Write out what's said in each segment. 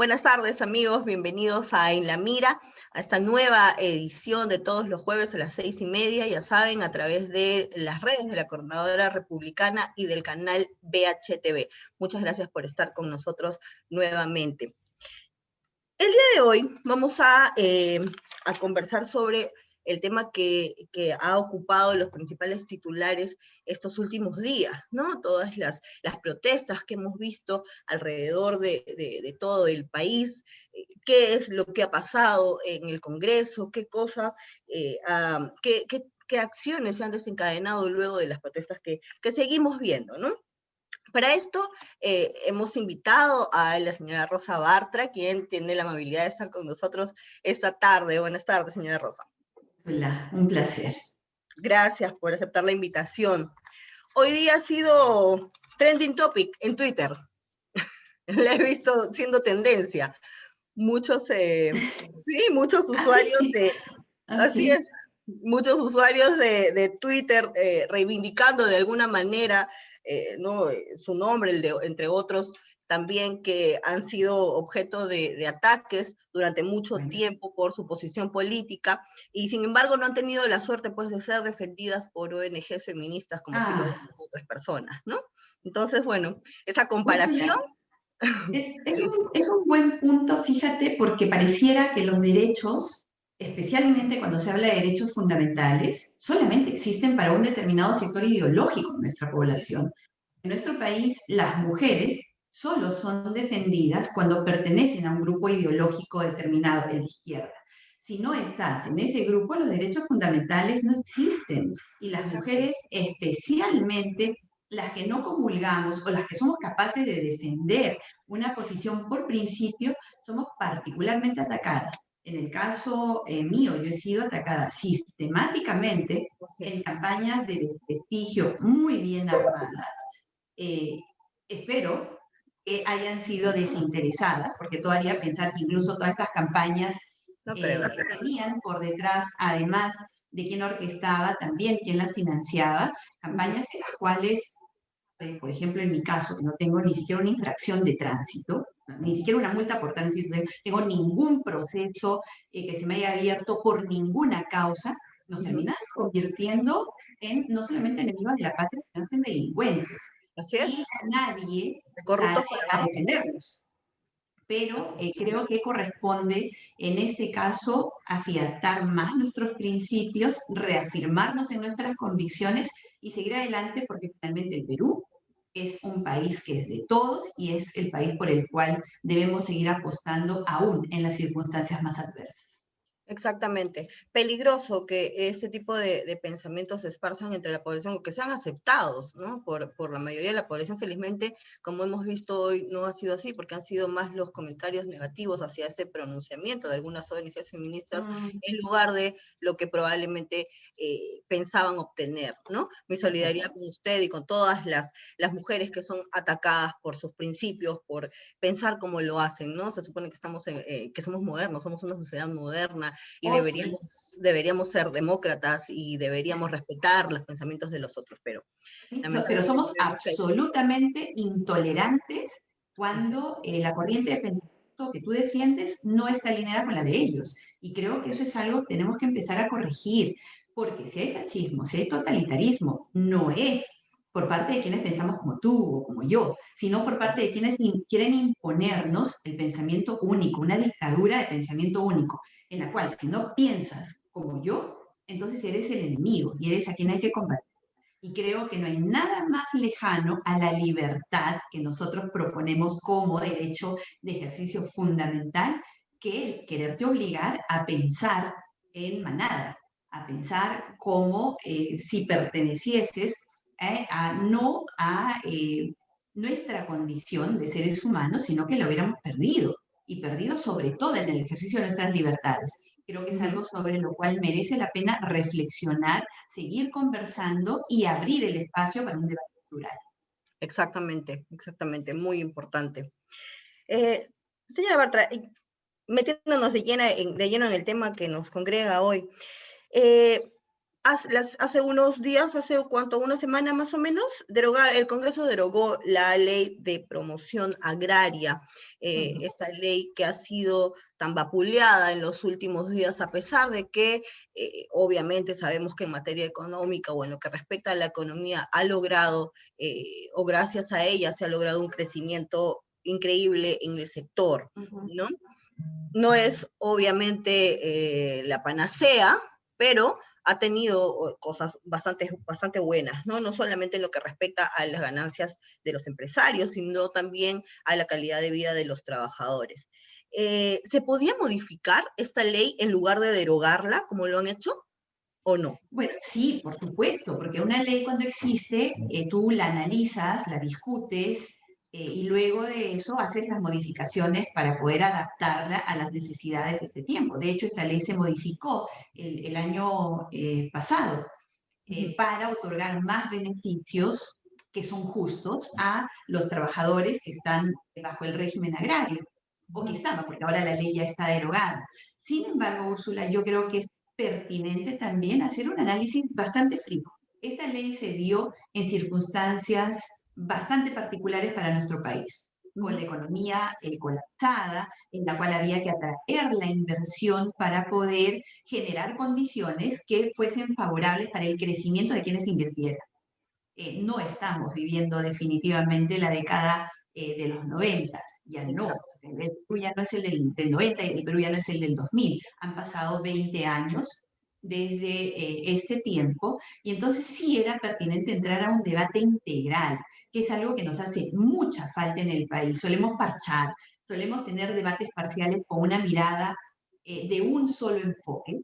Buenas tardes, amigos, bienvenidos a En la Mira, a esta nueva edición de todos los jueves a las 6:30, ya saben, a través de las redes de la Coordinadora Republicana y del canal BHTV. Muchas gracias por estar con nosotros nuevamente. El día de hoy vamos a conversar sobre el tema que ha ocupado los principales titulares estos últimos días, ¿no? Todas las protestas que hemos visto alrededor de todo el país, qué es lo que ha pasado en el Congreso, qué cosas, qué acciones se han desencadenado luego de las protestas que seguimos viendo, ¿no? Para esto hemos invitado a la señora Rosa Bartra, quien tiene la amabilidad de estar con nosotros esta tarde. Buenas tardes, señora Rosa. Hola, un placer. Gracias por aceptar la invitación. Hoy día ha sido trending topic en Twitter. La he visto siendo tendencia. Muchos usuarios así es, muchos usuarios de Twitter reivindicando de alguna manera ¿no? Su nombre, entre otros, también que han sido objeto de ataques durante mucho tiempo por su posición política, y sin embargo no han tenido la suerte pues de ser defendidas por ONGs feministas como si lo hacen otras personas, ¿no? Entonces, bueno, esa comparación... Es un buen punto, fíjate, porque pareciera que los derechos, especialmente cuando se habla de derechos fundamentales, solamente existen para un determinado sector ideológico de nuestra población. En nuestro país, las mujeres solo son defendidas cuando pertenecen a un grupo ideológico determinado de la izquierda. Si no estás en ese grupo, los derechos fundamentales no existen. Y las mujeres, especialmente las que no comulgamos o las que somos capaces de defender una posición por principio, somos particularmente atacadas. En el caso mío, yo he sido atacada sistemáticamente en campañas de desprestigio muy bien armadas. Espero que hayan sido desinteresadas, porque todo haría pensar que incluso todas estas campañas tenían por detrás, además de quién orquestaba, también quién las financiaba, campañas en las cuales, por ejemplo, en mi caso, que no tengo ni siquiera una infracción de tránsito, ni siquiera una multa por tránsito, no tengo ningún proceso que se me haya abierto por ninguna causa, nos terminan convirtiendo en no solamente enemigos de la patria, sino en delincuentes. Así es. Y nadie sale a defendernos. Pero creo que corresponde, en este caso, afianzar más nuestros principios, reafirmarnos en nuestras convicciones y seguir adelante, porque finalmente el Perú es un país que es de todos y es el país por el cual debemos seguir apostando aún en las circunstancias más adversas. Exactamente. Peligroso que este tipo de pensamientos se esparzan entre la población o que sean aceptados, ¿no? Por la mayoría de la población. Felizmente, como hemos visto hoy, no ha sido así, porque han sido más los comentarios negativos hacia este pronunciamiento de algunas ONGs feministas en lugar de lo que probablemente pensaban obtener, ¿no? Mi solidaridad con usted y con todas las mujeres que son atacadas por sus principios, por pensar como lo hacen, ¿no? Se supone que que somos modernos, somos una sociedad moderna, y deberíamos ser demócratas y deberíamos respetar los pensamientos de los otros, pero somos absolutamente intolerantes cuando la corriente de pensamiento que tú defiendes no está alineada con la de ellos. Y creo que eso es algo que tenemos que empezar a corregir, porque si hay fascismo, si hay totalitarismo, no es por parte de quienes pensamos como tú o como yo, sino por parte de quienes quieren imponernos el pensamiento único, una dictadura de pensamiento único, en la cual si no piensas como yo, entonces eres el enemigo y eres a quien hay que combatir. Y creo que no hay nada más lejano a la libertad que nosotros proponemos como derecho de ejercicio fundamental que el quererte obligar a pensar en manada, a pensar como si pertenecieses no a nuestra condición de seres humanos, sino que lo hubiéramos perdido, y perdido sobre todo en el ejercicio de nuestras libertades. Creo que es algo sobre lo cual merece la pena reflexionar, seguir conversando y abrir el espacio para un debate plural. Exactamente, exactamente, muy importante. Señora Bartra, metiéndonos de lleno en el tema que nos congrega hoy, hace unos días, hace cuánto, una semana más o menos, el Congreso derogó la ley de promoción agraria, esta ley que ha sido tan vapuleada en los últimos días, a pesar de que obviamente sabemos que en materia económica o en lo que respecta a la economía ha logrado, o gracias a ella se ha logrado un crecimiento increíble en el sector, ¿no? No es obviamente la panacea, pero ha tenido cosas bastante buenas, ¿no? No solamente en lo que respecta a las ganancias de los empresarios, sino también a la calidad de vida de los trabajadores. ¿Se podía modificar esta ley en lugar de derogarla, como lo han hecho, o no? Bueno, sí, por supuesto, porque una ley cuando existe, tú la analizas, la discutes, y luego de eso haces las modificaciones para poder adaptarla a las necesidades de este tiempo. De hecho, esta ley se modificó el año pasado para otorgar más beneficios que son justos a los trabajadores que están bajo el régimen agrario, o que estaban, porque ahora la ley ya está derogada. Sin embargo, Úrsula, yo creo que es pertinente también hacer un análisis bastante frío. Esta ley se dio en circunstancias bastante particulares para nuestro país, con la economía colapsada, en la cual había que atraer la inversión para poder generar condiciones que fuesen favorables para el crecimiento de quienes invirtieran. No estamos viviendo definitivamente la década de los 90, ya no. Exacto. El Perú ya no es el del 90 y el Perú ya no es el del 2000. Han pasado 20 años desde este tiempo y entonces sí era pertinente entrar a un debate integral, que es algo que nos hace mucha falta en el país. Solemos parchar, solemos tener debates parciales con una mirada de un solo enfoque,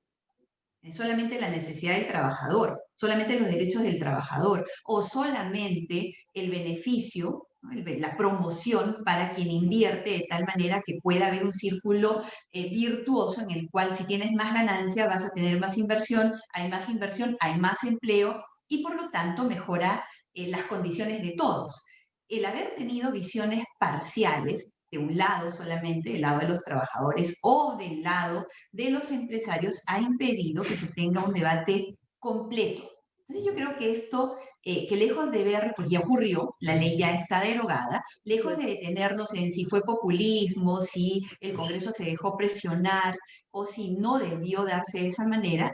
solamente la necesidad del trabajador, solamente los derechos del trabajador o solamente el beneficio, ¿no? La promoción para quien invierte de tal manera que pueda haber un círculo virtuoso en el cual si tienes más ganancia vas a tener más inversión, hay más empleo y por lo tanto mejora las condiciones de todos. El haber tenido visiones parciales de un lado solamente, del lado de los trabajadores o del lado de los empresarios, ha impedido que se tenga un debate completo. Entonces yo creo que esto, que lejos de ver, pues ya ocurrió, la ley ya está derogada, lejos de detenernos en si fue populismo, si el Congreso se dejó presionar o si no debió darse de esa manera,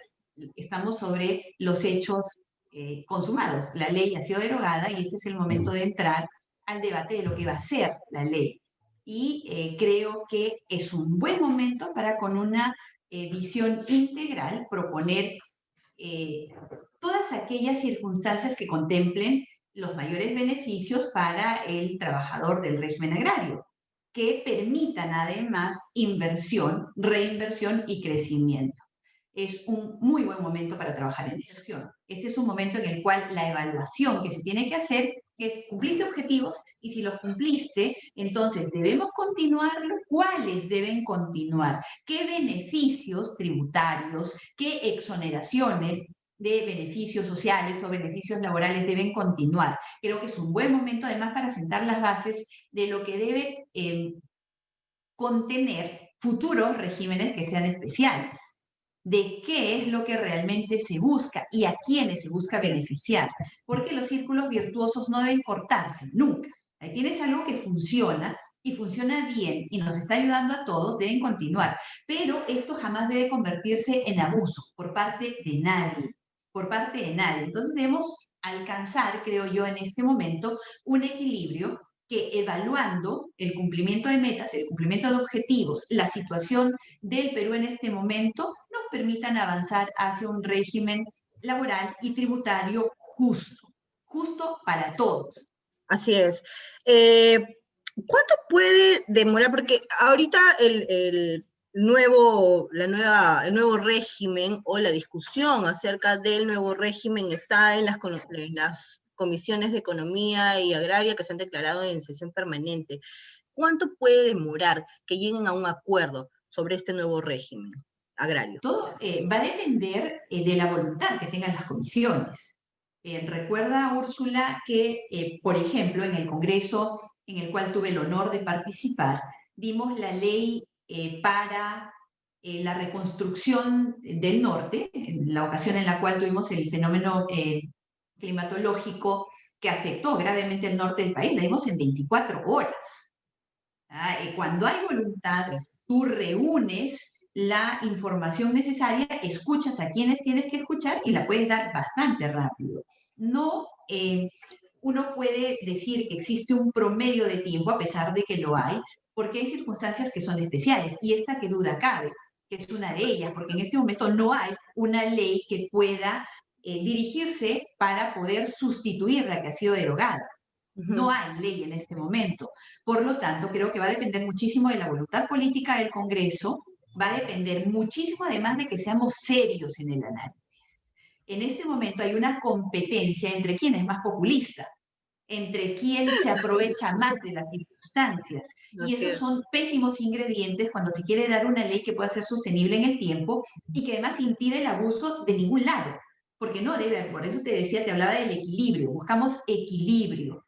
estamos sobre los hechos consumados. La ley ha sido derogada y este es el momento de entrar al debate de lo que va a ser la ley. Y creo que es un buen momento para, con una visión integral, proponer todas aquellas circunstancias que contemplen los mayores beneficios para el trabajador del régimen agrario, que permitan además inversión, reinversión y crecimiento. Es un muy buen momento para trabajar en eso. Este es un momento en el cual la evaluación que se tiene que hacer es: ¿cumpliste objetivos? Y si los cumpliste, entonces debemos continuarlo. ¿Cuáles deben continuar? ¿Qué beneficios tributarios, qué exoneraciones de beneficios sociales o beneficios laborales deben continuar? Creo que es un buen momento además para sentar las bases de lo que debe contener futuros regímenes que sean especiales, de qué es lo que realmente se busca y a quiénes se busca beneficiar, porque los círculos virtuosos no deben cortarse nunca. Ahí tienes algo que funciona y funciona bien y nos está ayudando a todos, deben continuar, pero esto jamás debe convertirse en abuso por parte de nadie, por parte de nadie. Entonces debemos alcanzar, creo yo, en este momento un equilibrio que, evaluando el cumplimiento de metas, el cumplimiento de objetivos, la situación del Perú en este momento, nos permitan avanzar hacia un régimen laboral y tributario justo, justo para todos. Así es. ¿Cuánto puede demorar? Porque ahorita el nuevo régimen o la discusión acerca del nuevo régimen está en las comisiones de Economía y Agraria que se han declarado en sesión permanente. ¿Cuánto puede demorar que lleguen a un acuerdo sobre este nuevo régimen agrario? Todo va a depender de la voluntad que tengan las comisiones. Recuerda, Úrsula, que, por ejemplo, en el Congreso en el cual tuve el honor de participar, vimos la ley para la reconstrucción del norte, en la ocasión en la cual tuvimos el fenómeno climatológico que afectó gravemente el norte del país, la vimos en 24 horas. Cuando hay voluntad, tú reúnes la información necesaria, escuchas a quienes tienes que escuchar y la puedes dar bastante rápido. No, uno puede decir que existe un promedio de tiempo, a pesar de que lo hay, porque hay circunstancias que son especiales, y esta que duda cabe, que es una de ellas, porque en este momento no hay una ley que pueda dirigirse para poder sustituir la que ha sido derogada. No hay ley en este momento. Por lo tanto, creo que va a depender muchísimo de la voluntad política del Congreso, va a depender muchísimo además de que seamos serios en el análisis. En este momento hay una competencia entre quién es más populista, entre quién se aprovecha más de las circunstancias. Y esos son pésimos ingredientes cuando se quiere dar una ley que pueda ser sostenible en el tiempo y que además impide el abuso de ningún lado. Porque no debe, por eso te decía, te hablaba del equilibrio, buscamos equilibrio.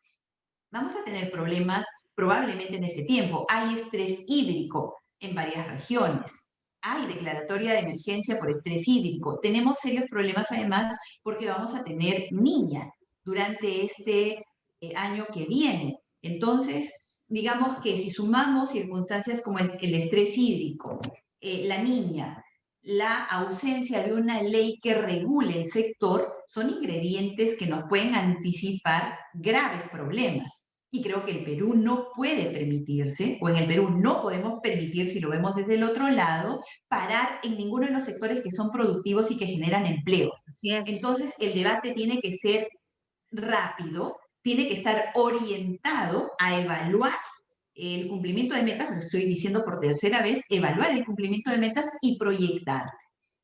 Vamos a tener problemas probablemente en este tiempo. Hay estrés hídrico en varias regiones. Hay declaratoria de emergencia por estrés hídrico. Tenemos serios problemas además porque vamos a tener niña durante este año que viene. Entonces, digamos que si sumamos circunstancias como el estrés hídrico, la niña, la ausencia de una ley que regule el sector, son ingredientes que nos pueden anticipar graves problemas. Y creo que el Perú no puede permitirse, o en el Perú no podemos permitir, si lo vemos desde el otro lado, parar en ninguno de los sectores que son productivos y que generan empleo. Así es. Entonces, el debate tiene que ser rápido, tiene que estar orientado a evaluar el cumplimiento de metas, lo estoy diciendo por tercera vez, evaluar el cumplimiento de metas y proyectar,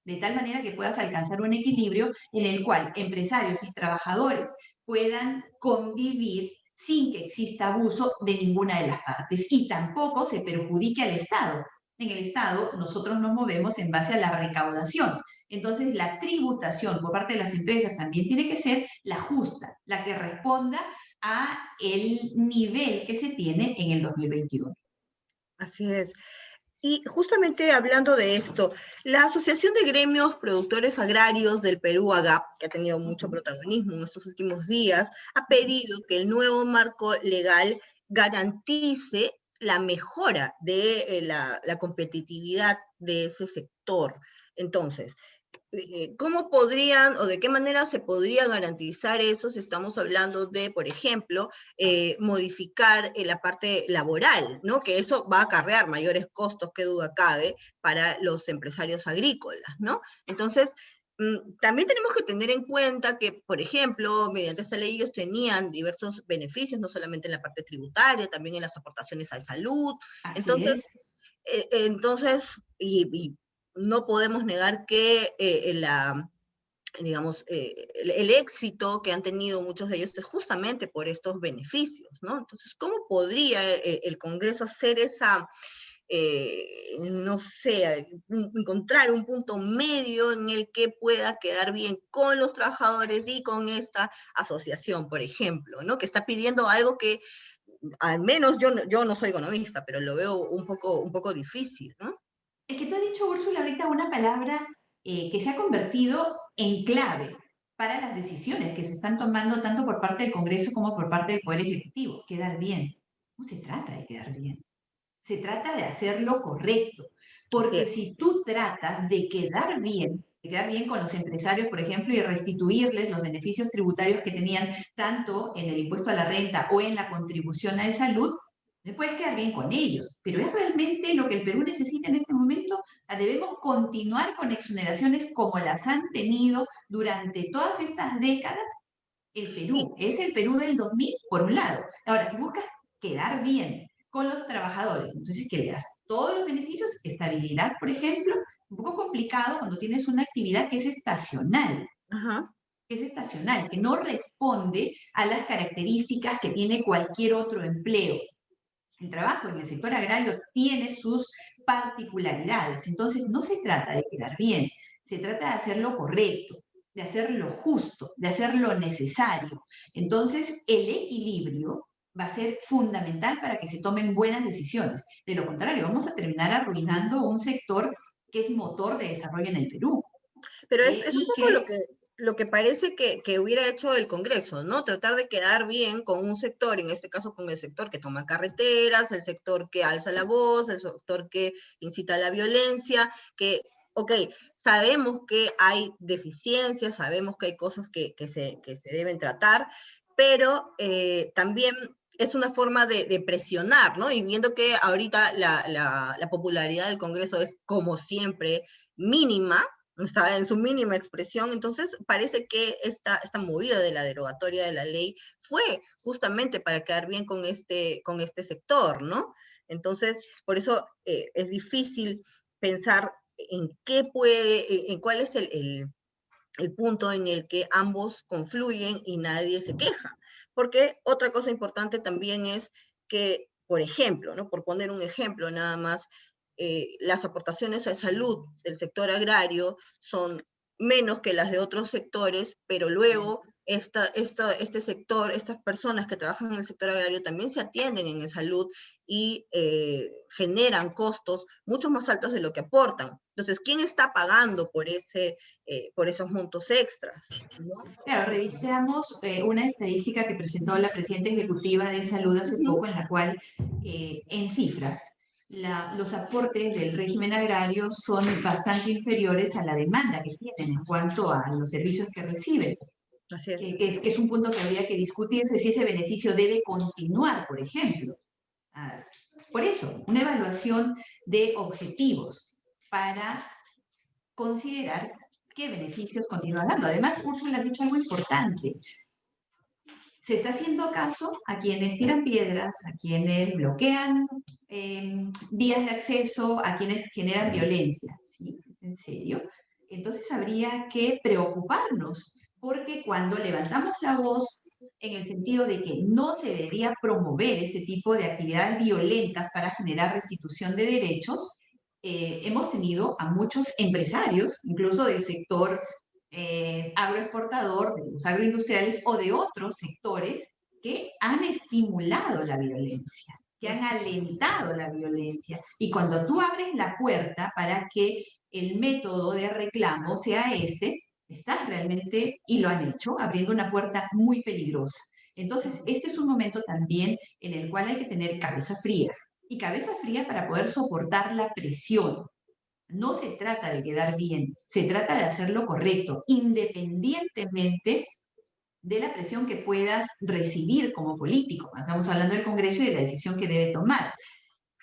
de tal manera que puedas alcanzar un equilibrio en el cual empresarios y trabajadores puedan convivir sin que exista abuso de ninguna de las partes y tampoco se perjudique al Estado. En el Estado nosotros nos movemos en base a la recaudación. Entonces la tributación por parte de las empresas también tiene que ser la justa, la que responda a el nivel que se tiene en el 2021. Así es. Y justamente hablando de esto, la Asociación de Gremios Productores Agrarios del Perú, AGAP, que ha tenido mucho protagonismo en estos últimos días, ha pedido que el nuevo marco legal garantice la mejora de la competitividad de ese sector. Entonces, ¿cómo podrían o de qué manera se podría garantizar eso si estamos hablando de, por ejemplo, modificar la parte laboral, ¿no? Que eso va a acarrear mayores costos, que duda cabe, para los empresarios agrícolas, ¿no? Entonces, también tenemos que tener en cuenta que, por ejemplo, mediante esta ley ellos tenían diversos beneficios, no solamente en la parte tributaria, también en las aportaciones a salud. Así es. Entonces, no podemos negar que digamos, el éxito que han tenido muchos de ellos es justamente por estos beneficios, ¿no? Entonces, ¿cómo podría el Congreso hacer esa, no sé, encontrar un punto medio en el que pueda quedar bien con los trabajadores y con esta asociación, por ejemplo, ¿no? Que está pidiendo algo que, al menos yo no soy economista, pero lo veo un poco difícil, ¿no? Es que tú has dicho, Úrsula, ahorita una palabra que se ha convertido en clave para las decisiones que se están tomando tanto por parte del Congreso como por parte del Poder Ejecutivo, quedar bien. No se trata de quedar bien, se trata de hacer lo correcto, porque si tú tratas de quedar bien con los empresarios, por ejemplo, y restituirles los beneficios tributarios que tenían tanto en el impuesto a la renta o en la contribución a la salud, puedes quedar bien con ellos, pero es realmente lo que el Perú necesita en este momento. Debemos continuar con exoneraciones como las han tenido durante todas estas décadas. El Perú es el Perú del 2000, por un lado. Ahora, si buscas quedar bien con los trabajadores, entonces que le das todos los beneficios, estabilidad, por ejemplo, un poco complicado cuando tienes una actividad que es estacional. Ajá. Que es estacional, que no responde a las características que tiene cualquier otro empleo. El trabajo en el sector agrario tiene sus particularidades, entonces no se trata de quedar bien, se trata de hacer lo correcto, de hacer lo justo, de hacer lo necesario. Entonces, el equilibrio va a ser fundamental para que se tomen buenas decisiones. De lo contrario, vamos a terminar arruinando un sector que es motor de desarrollo en el Perú. Pero es un Y poco que lo que parece que hubiera hecho el Congreso, ¿no? Tratar de quedar bien con un sector, en este caso con el sector que toma carreteras, el sector que alza la voz, el sector que incita a la violencia, que, ok, sabemos que hay deficiencias, sabemos que hay cosas que se deben tratar, pero también es una forma de presionar, ¿no? Y viendo que ahorita la popularidad del Congreso es, como siempre, mínima, está en su mínima expresión, entonces parece que esta movida de la derogatoria de la ley fue justamente para quedar bien con este sector, ¿no? Entonces, por eso es difícil pensar en qué en cuál es el punto en el que ambos confluyen y nadie se queja. Porque otra cosa importante también es que, por ejemplo, ¿no? Por poner un ejemplo nada más, las aportaciones a salud del sector agrario son menos que las de otros sectores, pero luego este sector, estas personas que trabajan en el sector agrario también se atienden en salud y generan costos mucho más altos de lo que aportan. Entonces, ¿quién está pagando por esos montos extras? ¿No? claro, revisamos una estadística que presentó la presidenta ejecutiva de Salud hace poco, en la cual, en cifras, los aportes del régimen agrario son bastante inferiores a la demanda que tienen en cuanto a los servicios que reciben. Así es. Que es un punto que habría que discutirse si ese beneficio debe continuar, por ejemplo. Por eso, una evaluación de objetivos para considerar qué beneficios continúa dando. Además, Úrsula ha dicho algo importante. Se está haciendo caso a quienes tiran piedras, a quienes bloquean vías de acceso, a quienes generan violencia. ¿Sí? ¿Es en serio? Entonces habría que preocuparnos, porque cuando levantamos la voz en el sentido de que no se debería promover este tipo de actividades violentas para generar restitución de derechos, hemos tenido a muchos empresarios, incluso del sector agroexportador, de los agroindustriales o de otros sectores que han estimulado la violencia, que han alentado la violencia. Y cuando tú abres la puerta para que el método de reclamo sea este, estás realmente, y lo han hecho, abriendo una puerta muy peligrosa. Entonces, este es un momento también en el cual hay que tener cabeza fría. Y cabeza fría para poder soportar la presión. No se trata de quedar bien, se trata de hacer lo correcto, independientemente de la presión que puedas recibir como político. Estamos hablando del Congreso y de la decisión que debe tomar.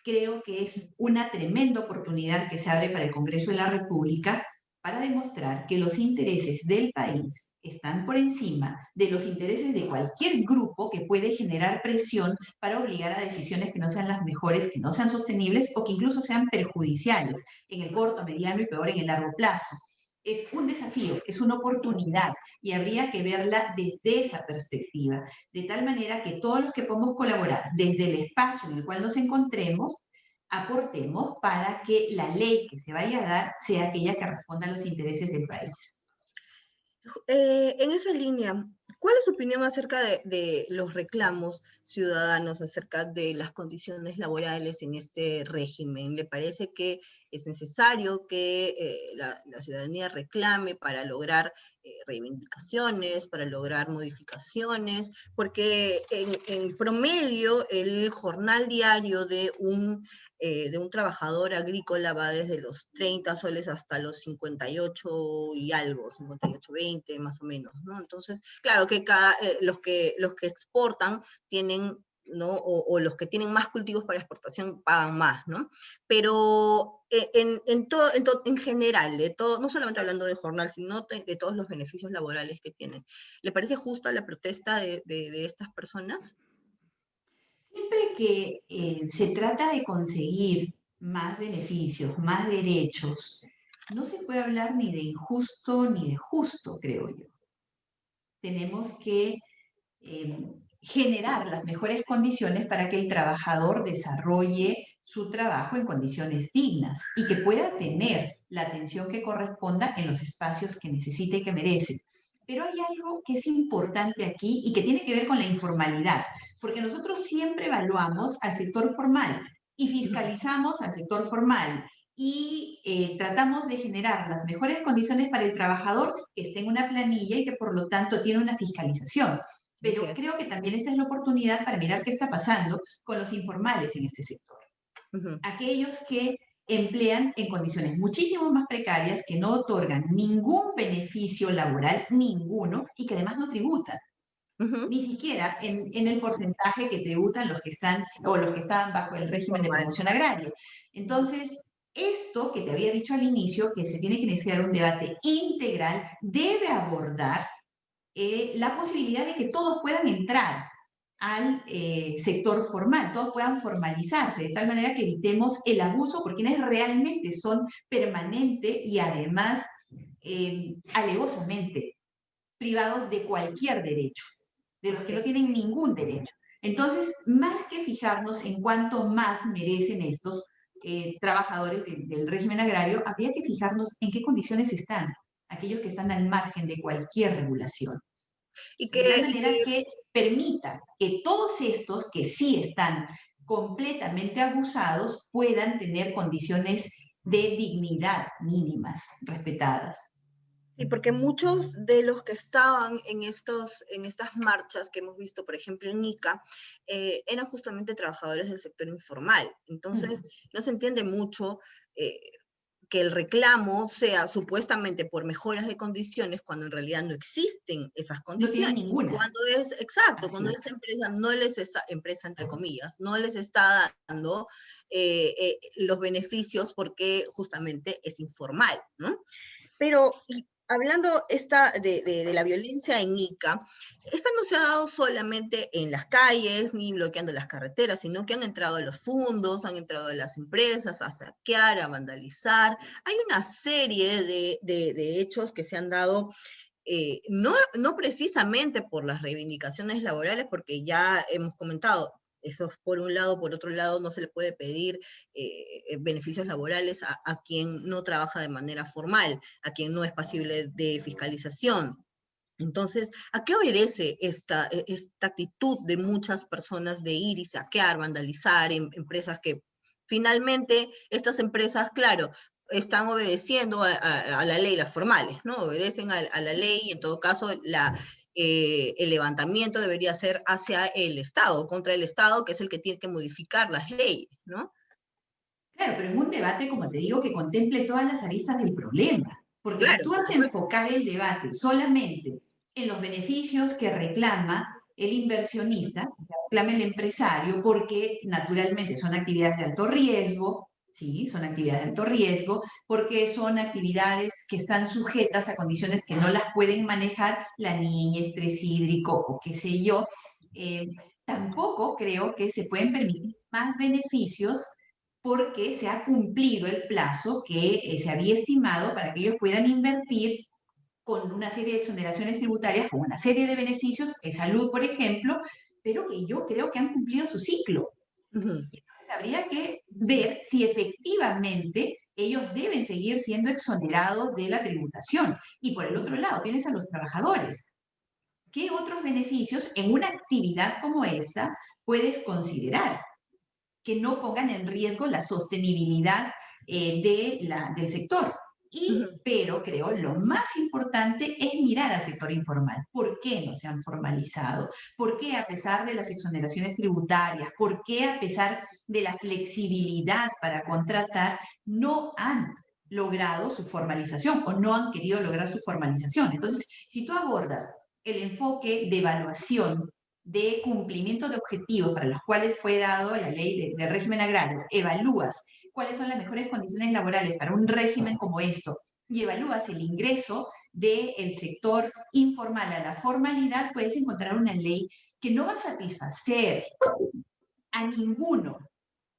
Creo que es una tremenda oportunidad que se abre para el Congreso de la República para demostrar que los intereses del país están por encima de los intereses de cualquier grupo que puede generar presión para obligar a decisiones que no sean las mejores, que no sean sostenibles o que incluso sean perjudiciales en el corto, mediano y peor en el largo plazo. Es un desafío, es una oportunidad y habría que verla desde esa perspectiva, de tal manera que todos los que podemos colaborar desde el espacio en el cual nos encontremos, aportemos para que la ley que se vaya a dar sea aquella que responda a los intereses del país. En esa línea, ¿cuál es su opinión acerca de los reclamos ciudadanos acerca de las condiciones laborales en este régimen? ¿Le parece que es necesario que la ciudadanía reclame para lograr reivindicaciones, para lograr modificaciones? Porque en promedio el jornal diario de un trabajador agrícola va desde los 30 soles hasta los 58 y algo, 58,20 más o menos, ¿no? Entonces, claro que los que exportan tienen, ¿no? O los que tienen más cultivos para exportación pagan más, ¿no? Pero en general, no solamente hablando del jornal, sino de todos los beneficios laborales que tienen. ¿Le parece justa la protesta de estas personas? Siempre que se trata de conseguir más beneficios, más derechos, no se puede hablar ni de injusto ni de justo, creo yo. Tenemos que generar las mejores condiciones para que el trabajador desarrolle su trabajo en condiciones dignas y que pueda tener la atención que corresponda en los espacios que necesite y que merece. Pero hay algo que es importante aquí y que tiene que ver con la informalidad, porque nosotros siempre evaluamos al sector formal y fiscalizamos al sector formal y tratamos de generar las mejores condiciones para el trabajador que esté en una planilla y que por lo tanto tiene una fiscalización. Así Pero es. creo que también esta es la oportunidad para mirar qué está pasando con los informales en este sector. Ujú, Aquellos que emplean en condiciones muchísimo más precarias, que no otorgan ningún beneficio laboral, ninguno, y que además no tributan ujú. ni siquiera en el porcentaje que tributan los que están o los que estaban bajo el régimen de Informal. promoción agraria. Ujú. Entonces, esto que te había dicho al inicio, que se tiene que iniciar un debate integral, debe abordar la posibilidad de que todos puedan entrar al sector formal, todos puedan formalizarse, de tal manera que evitemos el abuso por quienes realmente son permanente y además alevosamente privados de cualquier derecho, de los que Así no es. tienen ningún derecho. Entonces, más que fijarnos en cuánto más merecen estos trabajadores del régimen agrario, habría que fijarnos en qué condiciones están aquellos que están al margen de cualquier regulación, Y de tal que manera que permita que todos estos que sí están completamente abusados puedan tener condiciones de dignidad mínimas respetadas. Sí, porque muchos de los que estaban en estas marchas que hemos visto, por ejemplo, en Ica, eran justamente trabajadores del sector informal. Entonces, Mm. no se entiende mucho eh, que el reclamo sea supuestamente por mejoras de condiciones cuando en realidad no existen esas No tienen condiciones. ninguna. Cuando es, exacto, Así cuando esa es. empresa no les está, empresa entre comillas, no les está dando los beneficios porque justamente es informal, ¿no? Pero hablando de la violencia en Ica, esta no se ha dado solamente en las calles ni bloqueando las carreteras, sino que han entrado a los fondos, han entrado a las empresas a saquear, a vandalizar. Hay una serie de hechos que se han dado no precisamente por las reivindicaciones laborales, porque ya hemos comentado, eso es por un lado, por otro lado, no se le puede pedir beneficios laborales a quien no trabaja de manera formal, a quien no es pasible de fiscalización. Entonces, ¿a qué obedece esta actitud de muchas personas de ir y saquear, vandalizar empresas que finalmente estas empresas, claro, están obedeciendo a la ley, las formales, ¿no? Obedecen a la ley y en todo caso el levantamiento debería ser hacia el Estado, contra el Estado, que es el que tiene que modificar las leyes, ¿no? Claro, pero en un debate, como te digo, que contemple todas las aristas del problema. Porque si Claro, tú por vas a supuesto. enfocar el debate solamente en los beneficios que reclama el inversionista, que reclama el empresario, porque naturalmente son actividades de alto riesgo, sí, son actividades de alto riesgo, porque son actividades que están sujetas a condiciones que no las pueden manejar la niña, estrés hídrico o qué sé yo, eh, tampoco creo que se pueden permitir más beneficios porque se ha cumplido el plazo que se había estimado para que ellos puedan invertir con una serie de exoneraciones tributarias, con una serie de beneficios en salud, por ejemplo, pero que yo creo que han cumplido su ciclo. Ujú. Entonces habría que Así es. ver si efectivamente ellos deben seguir siendo exonerados de la tributación. Y por el otro lado, tienes a los trabajadores. ¿Qué otros beneficios en una actividad como esta puedes considerar que no pongan en riesgo la sostenibilidad del sector? Ujú. Pero creo lo más importante es mirar al sector informal. ¿Por qué no se han formalizado? ¿Por qué a pesar de las exoneraciones tributarias? ¿Por qué a pesar de la flexibilidad para contratar no han logrado su formalización o no han querido lograr su formalización? Entonces, si tú abordas el enfoque de evaluación de cumplimiento de objetivos para los cuales fue dado la ley de régimen agrario, evalúas cuáles son las mejores condiciones laborales para un régimen como esto y evalúas el ingreso del sector informal a la formalidad, puedes encontrar una ley que no va a satisfacer a ninguno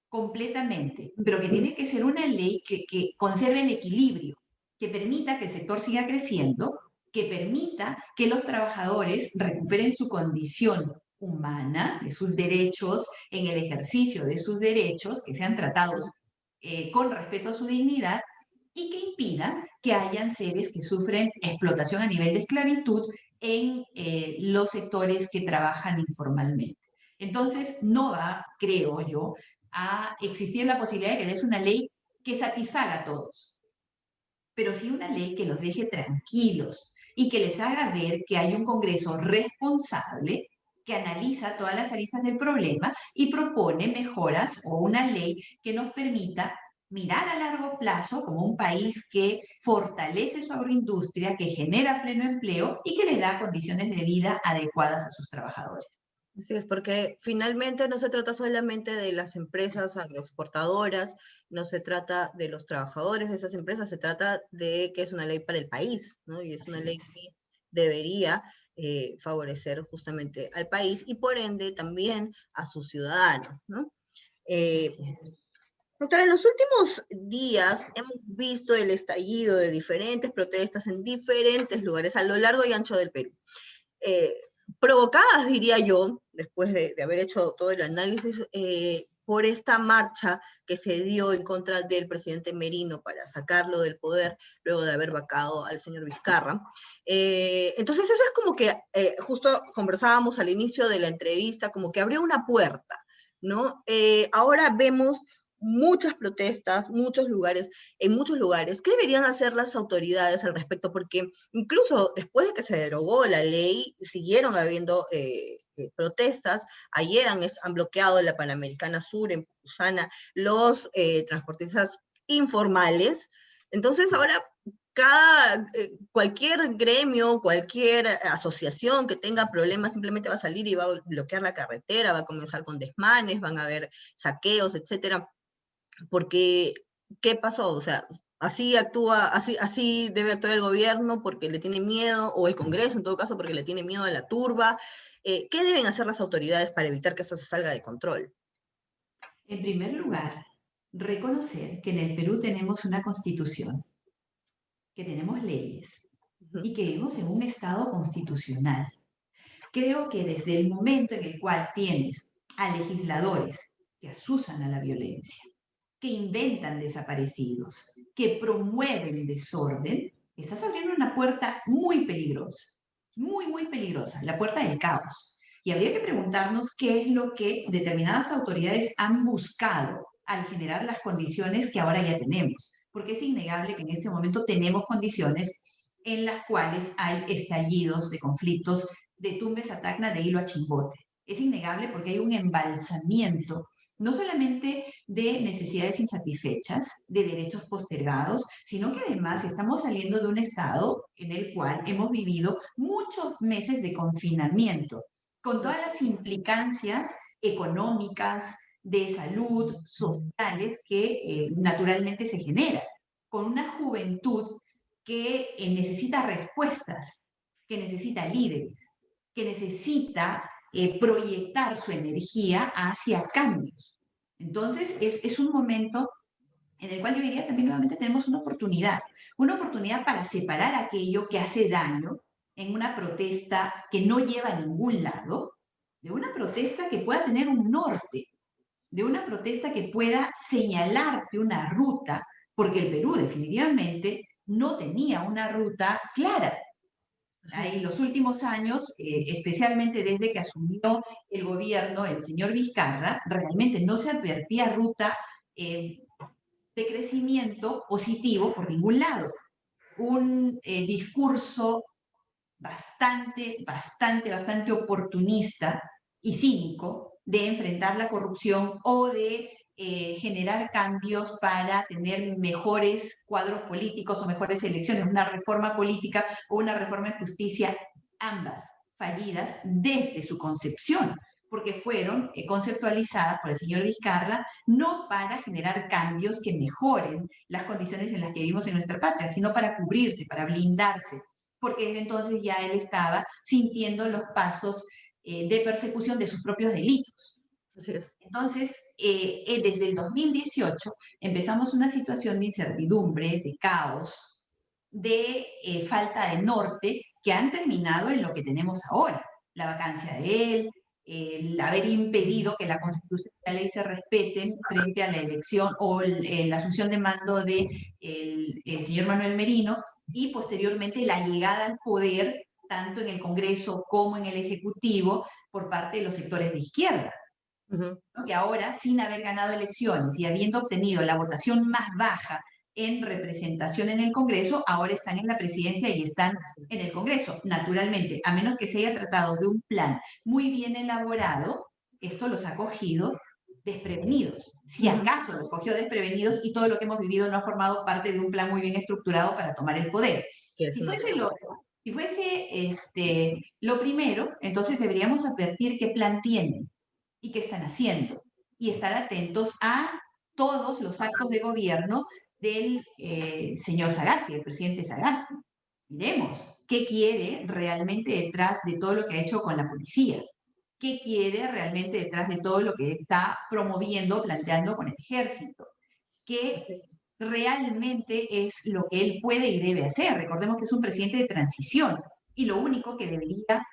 completamente, pero que tiene que ser una ley que conserve el equilibrio, que permita que el sector siga creciendo, que permita que los trabajadores recuperen su condición humana, de sus derechos, en el ejercicio de sus derechos, que sean tratados con respeto a su dignidad y que impida que hayan seres que sufren explotación a nivel de esclavitud en los sectores que trabajan informalmente. Entonces, no va, creo yo, a existir la posibilidad de que des una ley que satisfaga a todos, pero sí una ley que los deje tranquilos y que les haga ver que hay un Congreso responsable que analiza todas las aristas del problema y propone mejoras o una ley que nos permita mirar a largo plazo como un país que fortalece su agroindustria, que genera pleno empleo y que le da condiciones de vida adecuadas a sus trabajadores. Sí, es porque finalmente no se trata solamente de las empresas agroexportadoras, no se trata de los trabajadores de esas empresas, se trata de que es una ley para el país, ¿no? Y es una Así ley es. que debería favorecer justamente al país y por ende también a sus ciudadanos, ¿no? Eh, Así es. Doctora, en los últimos días hemos visto el estallido de diferentes protestas en diferentes lugares a lo largo y ancho del Perú. eh, Provocadas, diría yo, después de haber hecho todo el análisis, por esta marcha que se dio en contra del presidente Merino para sacarlo del poder luego de haber vacado al señor Vizcarra. Entonces eso es como que, justo conversábamos al inicio de la entrevista, como que abrió una puerta, ¿no? Ahora vemos muchas protestas, en muchos lugares. ¿Qué deberían hacer las autoridades al respecto? Porque incluso después de que se derogó la ley, siguieron habiendo protestas. Ayer han bloqueado la Panamericana Sur en Pucusana los transportistas informales. Entonces ahora cualquier gremio, cualquier asociación que tenga problemas simplemente va a salir y va a bloquear la carretera, va a comenzar con desmanes, van a haber saqueos, etcétera. Porque, ¿qué pasó? O sea, así actúa, así debe actuar el gobierno porque le tiene miedo, o el Congreso en todo caso porque le tiene miedo a la turba. ¿Qué deben hacer las autoridades para evitar que eso se salga de control? En primer lugar, reconocer que en el Perú tenemos una constitución, que tenemos leyes Ujú. y que vivimos en un Estado constitucional. Creo que desde el momento en el cual tienes a legisladores que asusan a la violencia, que inventan desaparecidos, que promueven desorden, estás abriendo una puerta muy peligrosa, muy, muy peligrosa, la puerta del caos. Y habría que preguntarnos qué es lo que determinadas autoridades han buscado al generar las condiciones que ahora ya tenemos. Porque es innegable que en este momento tenemos condiciones en las cuales hay estallidos de conflictos de Tumbes a Tacna, de Hilo a Chimbote. Es innegable porque hay un embalsamiento no solamente de necesidades insatisfechas, de derechos postergados, sino que además estamos saliendo de un estado en el cual hemos vivido muchos meses de confinamiento, con todas las implicancias económicas, de salud, sociales que naturalmente se generan, con una juventud que necesita respuestas, que necesita líderes, que necesita proyectar su energía hacia cambios. Entonces, es un momento en el cual yo diría también nuevamente tenemos una oportunidad para separar aquello que hace daño en una protesta que no lleva a ningún lado, de una protesta que pueda tener un norte, de una protesta que pueda señalarte una ruta, porque el Perú definitivamente no tenía una ruta clara. Así En es. los últimos años, especialmente desde que asumió el gobierno el señor Vizcarra, realmente no se advertía ruta eh, de crecimiento positivo por ningún lado. Un discurso bastante oportunista y cínico de enfrentar la corrupción o de generar cambios para tener mejores cuadros políticos o mejores elecciones, una reforma política o una reforma de justicia, ambas fallidas desde su concepción, porque fueron conceptualizadas por el señor Vizcarra no para generar cambios que mejoren las condiciones en las que vivimos en nuestra patria, sino para cubrirse, para blindarse, porque desde entonces ya él estaba sintiendo los pasos de persecución de sus propios delitos. Así es. Entonces, desde el 2018 empezamos una situación de incertidumbre, de caos, de falta de norte, que han terminado en lo que tenemos ahora, la vacancia de él, el haber impedido que la Constitución y la ley se respeten frente a la elección o la asunción de mando de el señor Manuel Merino, y posteriormente la llegada al poder, tanto en el Congreso como en el Ejecutivo, por parte de los sectores de izquierda. Ujú. ¿no? Que ahora, sin haber ganado elecciones y habiendo obtenido la votación más baja en representación en el Congreso, ahora están en la presidencia y están en el Congreso. Naturalmente, a menos que se haya tratado de un plan muy bien elaborado, esto los ha cogido desprevenidos. Si Ujú. acaso los cogió desprevenidos y todo lo que hemos vivido no ha formado parte de un plan muy bien estructurado para tomar el poder. Que es Si una fuese opción. lo primero, entonces deberíamos advertir qué plan tienen y qué están haciendo y estar atentos a todos los actos de gobierno del señor Sagasti, el presidente Sagasti. Miremos qué quiere realmente detrás de todo lo que ha hecho con la policía, qué quiere realmente detrás de todo lo que está promoviendo, planteando con el ejército, qué Así es. realmente es lo que él puede y debe hacer. Recordemos que es un presidente de transición y lo único que debería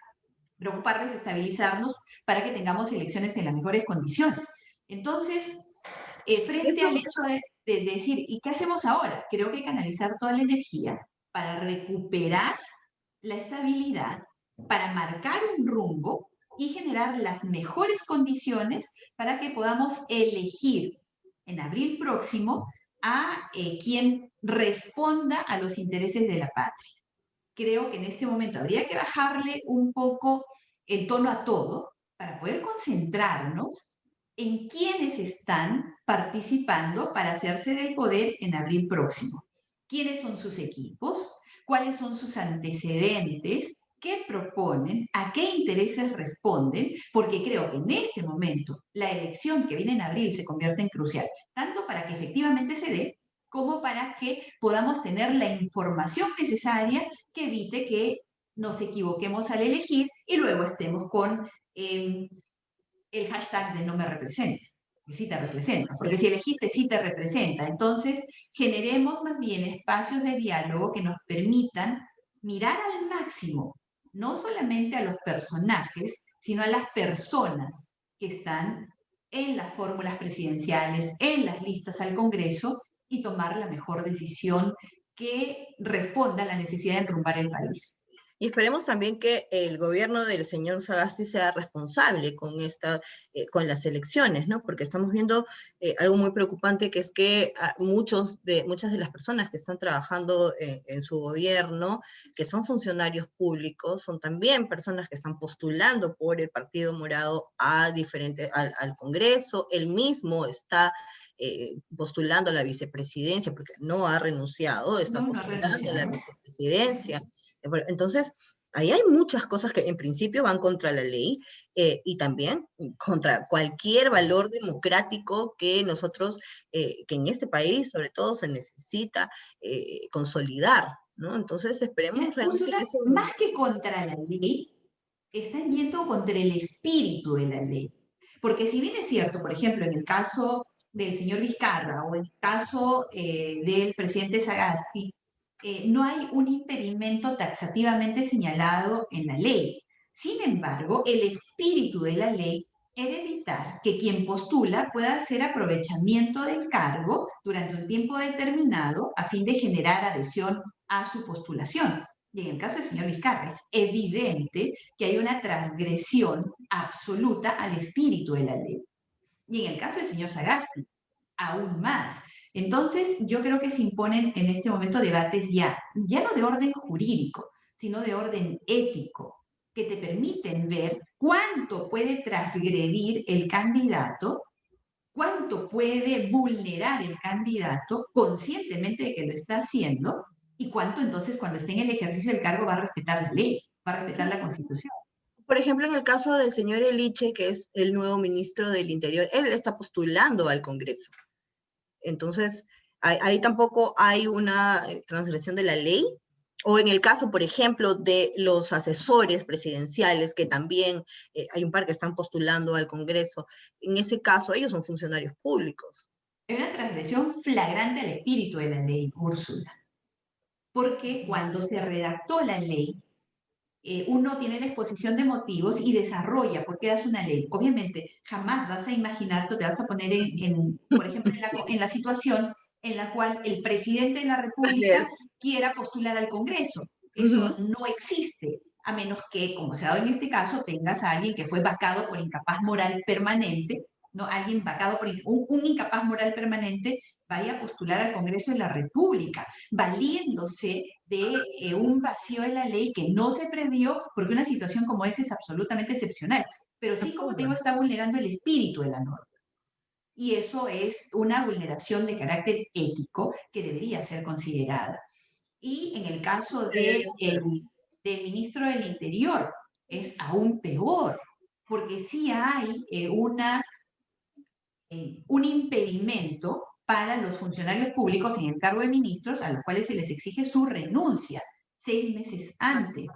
preocuparles, estabilizarnos para que tengamos elecciones en las mejores condiciones. Entonces, frente Eso, al hecho de decir, ¿y qué hacemos ahora? Creo que hay que canalizar toda la energía para recuperar la estabilidad, para marcar un rumbo y generar las mejores condiciones para que podamos elegir en abril próximo a quien responda a los intereses de la patria. Creo que en este momento habría que bajarle un poco el tono a todo para poder concentrarnos en quiénes están participando para hacerse del poder en abril próximo. ¿Quiénes son sus equipos? ¿Cuáles son sus antecedentes? ¿Qué proponen? ¿A qué intereses responden? Porque creo que en este momento la elección que viene en abril se convierte en crucial, tanto para que efectivamente se dé como para que podamos tener la información necesaria que evite que nos equivoquemos al elegir y luego estemos con el hashtag de no me representa, que sí te representa, porque sí. si elegiste sí te representa. Entonces, generemos más bien espacios de diálogo que nos permitan mirar al máximo, no solamente a los personajes, sino a las personas que están en las fórmulas presidenciales, en las listas al Congreso y tomar la mejor decisión que responda a la necesidad de enrumbar el país. Y esperemos también que el gobierno del señor Sagasti sea responsable con con las elecciones, ¿no? Porque estamos viendo algo muy preocupante, que es que muchas de las personas que están trabajando en su gobierno, que son funcionarios públicos, son también personas que están postulando por el Partido Morado al Congreso. Él mismo está postulando a la vicepresidencia, porque no ha renunciado, está No, no ha postulando a la renunciado. vicepresidencia. Entonces, ahí hay muchas cosas que en principio van contra la ley y también contra cualquier valor democrático que nosotros, que en este país sobre todo se necesita consolidar, ¿no? Entonces esperemos realmente Úrsula, que eso... más que contra la ley, están yendo contra el espíritu de la ley. Porque si bien es cierto, por ejemplo, en el caso del señor Vizcarra o en el caso del presidente Sagasti, no hay un impedimento taxativamente señalado en la ley. Sin embargo, el espíritu de la ley es evitar que quien postula pueda hacer aprovechamiento del cargo durante un tiempo determinado a fin de generar adhesión a su postulación. Y en el caso del señor Vizcarra es evidente que hay una transgresión absoluta al espíritu de la ley. Y en el caso del señor Sagasti, aún más. Entonces, yo creo que se imponen en este momento debates ya no de orden jurídico, sino de orden ético, que te permiten ver cuánto puede transgredir el candidato, cuánto puede vulnerar el candidato conscientemente de que lo está haciendo y cuánto entonces cuando esté en el ejercicio del cargo va a respetar la ley, va a respetar la Constitución. Por ejemplo, en el caso del señor Eliche, que es el nuevo ministro del Interior, él está postulando al Congreso. Entonces, ahí tampoco hay una transgresión de la ley. O en el caso, por ejemplo, de los asesores presidenciales, que también hay un par que están postulando al Congreso, en ese caso ellos son funcionarios públicos. Es una transgresión flagrante al espíritu de la ley, Úrsula, porque cuando se redactó la ley, uno tiene la exposición de motivos y desarrolla por qué das una ley. Obviamente, jamás vas a imaginar, tú te vas a poner, por ejemplo, en la situación en la cual el presidente de la Así República es. quiera postular al Congreso. Uh -huh. Eso no existe. a menos que, como se ha dado en este caso, tengas a alguien que fue vacado por incapaz moral permanente, ¿no? Alguien vacado por un incapaz moral permanente vaya a postular al Congreso de la República, valiéndose de un vacío en la ley que no se previó, porque una situación como esa es absolutamente excepcional. Pero sí, como te digo, Absurdo. está vulnerando el espíritu de la norma. Y eso es una vulneración de carácter ético que debería ser considerada. Y en el caso del ministro del Interior, es aún peor, porque sí hay un impedimento para los funcionarios públicos en el cargo de ministros a los cuales se les exige su renuncia 6 meses antes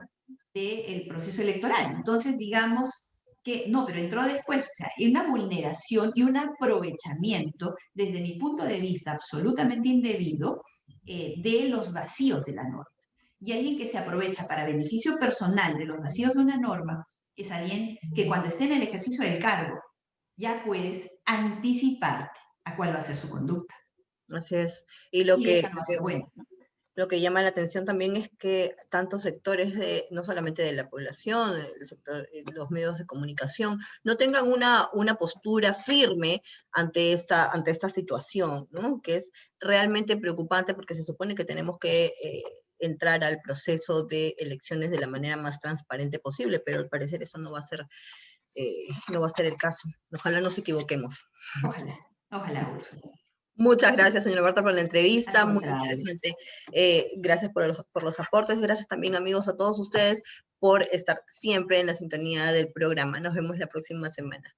del proceso electoral. Entonces, digamos que no, pero entró después. O sea, hay una vulneración y un aprovechamiento, desde mi punto de vista, absolutamente indebido de los vacíos de la norma. Y alguien que se aprovecha para beneficio personal de los vacíos de una norma es alguien que cuando esté en el ejercicio del cargo ya puedes anticiparte a cuál va a ser su conducta. Así es. Y lo Y esa no va a ser buena, ¿no? lo que llama la atención también es que tantos sectores, no solamente de la población, el sector, los medios de comunicación, no tengan una postura firme ante esta situación, ¿no? Que es realmente preocupante porque se supone que tenemos que entrar al proceso de elecciones de la manera más transparente posible, pero al parecer eso no va a ser el caso. Ojalá nos equivoquemos. Ojalá, ojalá, Úrsula. Muchas gracias, señora Marta, por la Al entrevista, muy contrario. interesante. Gracias por los aportes, gracias también, amigos, a todos ustedes por estar siempre en la sintonía del programa. Nos vemos la próxima semana.